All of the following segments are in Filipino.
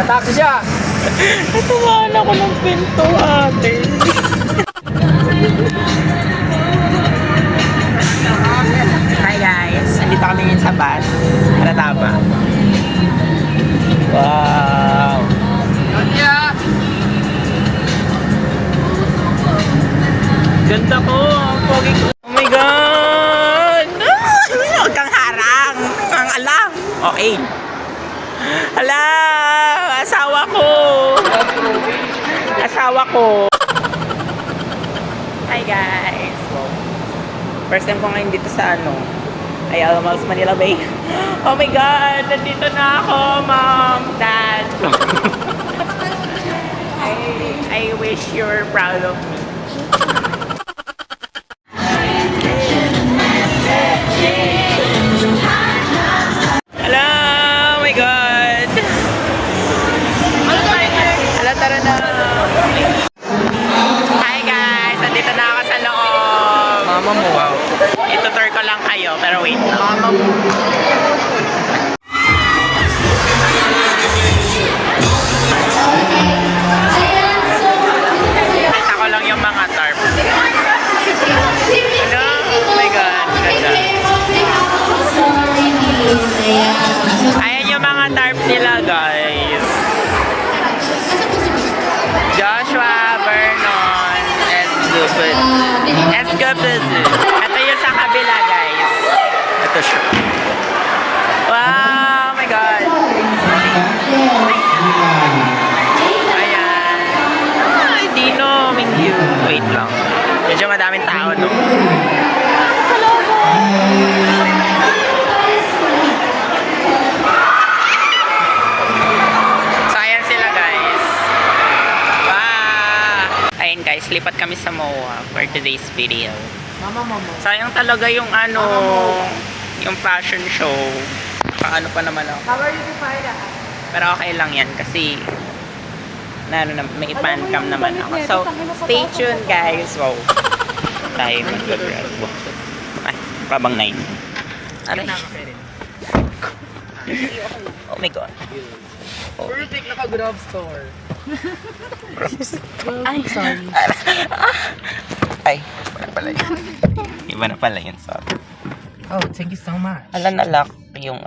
Natakbo siya! Natumaan ako ng pinto, ate. Hi guys, andito kami ngayon sa bus. Karataba. Wow! Ganda ko! Ang pogi ko! Oh my God! Huwag kang harang! Ang alam! Okay. Hala! Asawa ko! Asawa ko! Hi guys! First time ko ngayon dito sa Ayala Malls, Manila Bay. Oh my God! Nandito na ako, Mom! Dad! I wish you're proud of me. Hello! Oh my God! Hello, tara na! Hi guys! Nandito na ako sa loob! Mama mo! Wow! Itutur ko lang kayo, pero wait. Mama mo! Kita ko lang yung mga tarp. Hello? Oh my God! Ganda. Ayan yung mga tarp nila, guys. Joshua, Vernon, Escapes. Ito yung sa kabila, guys. Ito siya. Wow! Oh my God! Ayan. Ay, Dino, Mingyu. Wait lang. Medyo madaming tao, no? So, ayan sila, guys. Wow! Ayan, guys. Lipat kami sa MOA for today's video. Mama. Sayang talaga yung yung fashion show. Paano pa naman ako. How are you defined? Pero okay lang yan kasi may pan-cam naman ako. So, stay tuned guys. Wow. Tayo mag-grab. Ay, pabang 9. Aray. Oh my God. Oh. Perfect naka-grab store. Ay, sorry. Ay, iba na pala yun. Iba na pala yun, sorry. Oh, thank you so much. Ala, nalock yung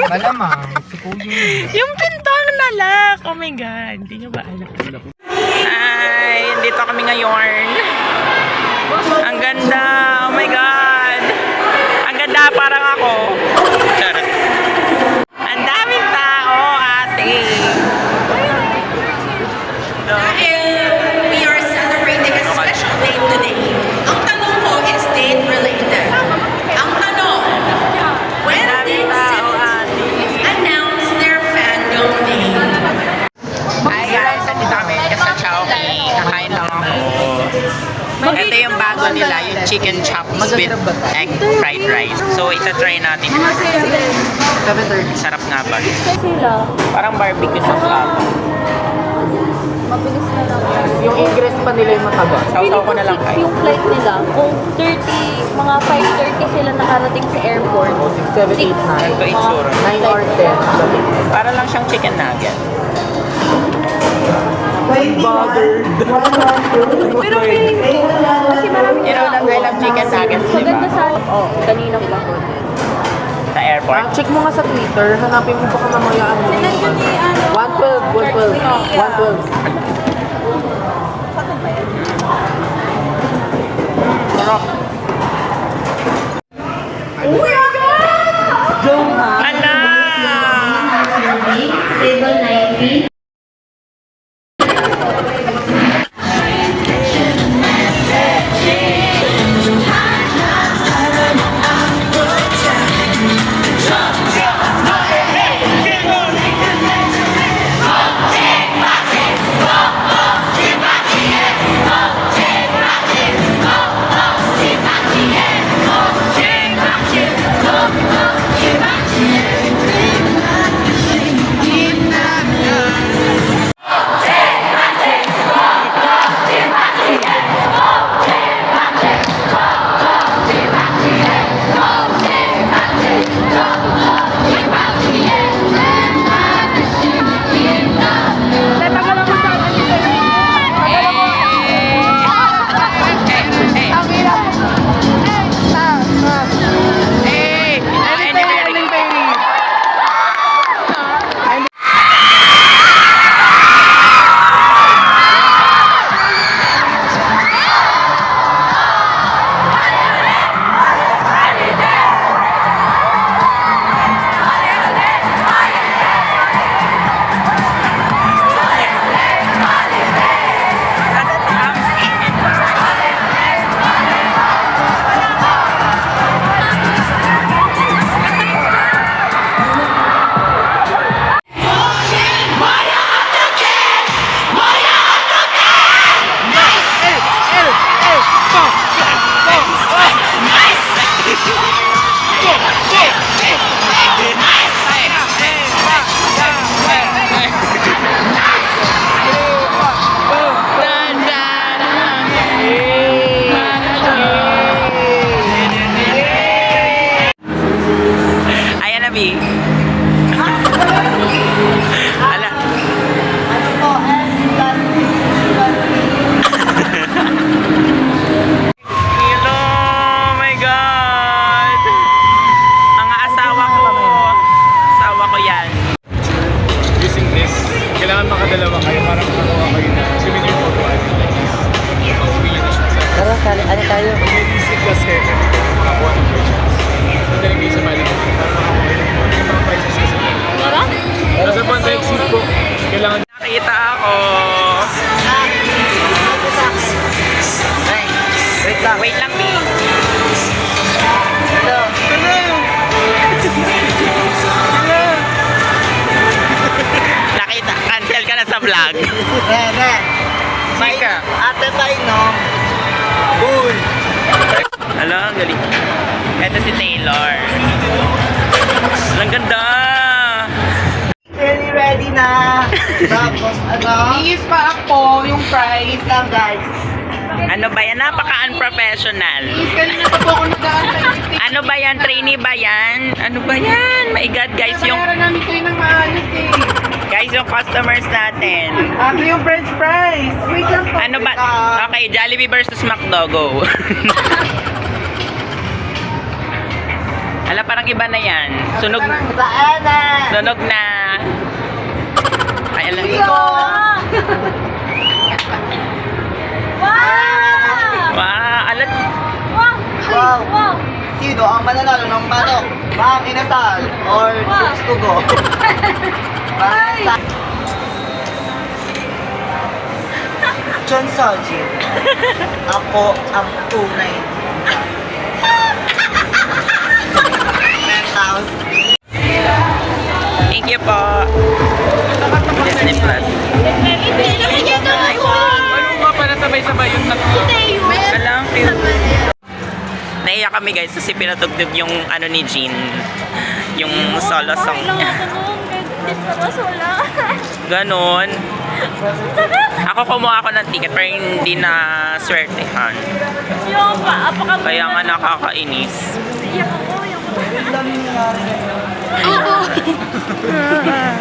Malamang, si Kuya. Yung pinto nalock! Oh my God, hindi nyo ba alam? Ay, dito kami ngayon. Ang ganda! Oh my God! Ang ganda, parang ako. Charot. Ang daming tao, ate. We are celebrating a special day today. Ang tanong ko is date related. Ang tanong, when did City announce their fandom name? Hi guys, nandito kami sa Chowking. Kakain lang ako. Ito yung bago nila, yung chicken chops with egg fried rice. So, ita-try natin. 7:30. Sarap nga ba? Sila, Parang barbecue sauce ata. mabilis na lang. Yung ingress pa nila yung matagal. Sausaw ko na lang kayo. Yung flight nila, kung 30, mga 5:30 sila nakarating sa airport. O, 6, 7, 8, 9. Ito itsura. 9 or 10. Para lang siyang chicken nugget. Bothered. Pero feeling ko, kasi maraming You know, I love chicken nuggets, di ba? Maganda sa kaninang bakod. Sa airport. Check mo nga sa Twitter. Hanapin mo baka mamaya ano. Nandiyan ni 112. 112. Sarap. Ala! Table 90. Ayan na, B. Ala. Ano po? Hello, oh my God. Ang asawa ko. Asawa ko yan. Using this, kailangan makadalawa kayo para makakuha kayo na souvenir photo album. Souvenir na siya. Tara, ano tayo? May isip kasi makakuha ng purchase. Madaling kayo sa balik para makakuha kayo ng mga prices kasi. Nasa Banda Exit po, kailangan Nakita ako. Wait lang, B. Nakita, cancel ka na sa vlog. Sika. Ate tayo, no? Uy! Ala, ang galing. Ito si Taylor. Ang ganda. Ready na! Tapos, ano? Iis pa ako yung price. lang, guys. Ano ba yan? Napaka-unprofessional. Kanina pa po ako nag-aantay. Ano ba yan? Trainee ba yan? Ano ba yan? My God, guys, yung... namin kayo ng maayos eh. Guys, yung customers natin. Ano yung french fries? Wait lang po. Ano ba? Okay, Jollibee versus McDo, go. Ala, parang iba na yan. Sunog. Saan na? Sunog na. Ay, alam Wow! Wow, alat. Wow! Wow. Wow! Sino ang mananalo ng manok? Ma'am Inasal or Wow. Chooks to go? Ay! John Sajin. Ako ang tunay. Penthouse. Thank you po. Disney Plus. Hindi nakikita ako! ano nga pala sabay-sabay yung tatlo? Alam, naiyak kami guys kasi pinatugtog yung ano ni Jean. Yung solo song niya. Ganon. Ako kumuha ako ng ticket pero hindi na swertehan. Yung apaka Kaya nga nakakainis. Iyak ako.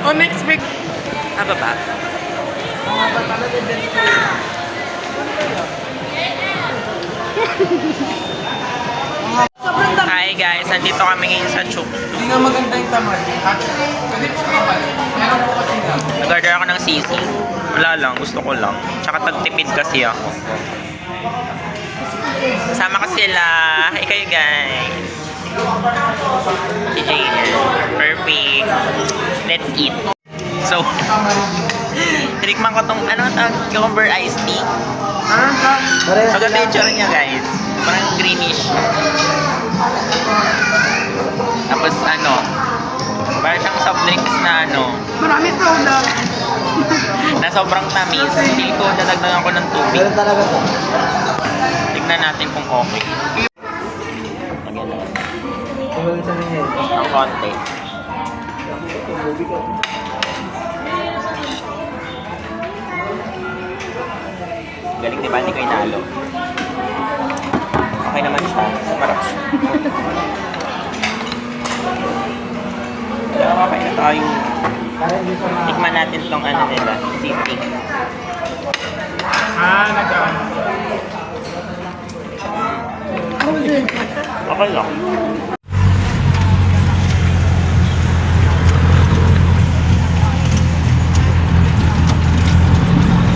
Oh, next week. Aba ba? Hi guys, nandito kami ngayon sa Chuk. Hindi nga maganda yung tamad. Pwede po kapal. Meron po kasi na. Nag-order ako ng sisi. Wala lang, gusto ko lang. Tsaka tagtipid kasi ako. Kasama ko sila. Hi kayo guys. Si Jaden. Perfect. Let's eat. So, tinikman ko tong ano, cucumber iced tea. Maganda yung tsura niya guys. Parang greenish. Tapos ano, parang siyang soft drinks na ano, Marami soda. na sobrang tamis. Feel ko dadagdagan ko ng tubig. Meron talaga to. Tignan natin kung okay. Lagyan na. Ang konti. Galing diba? Hindi ko inalo. Okay naman siya. Sarap siya. Kaya okay na tayo. Tikman natin tong ano nila. Sisig. Nag-ano. Okay lang.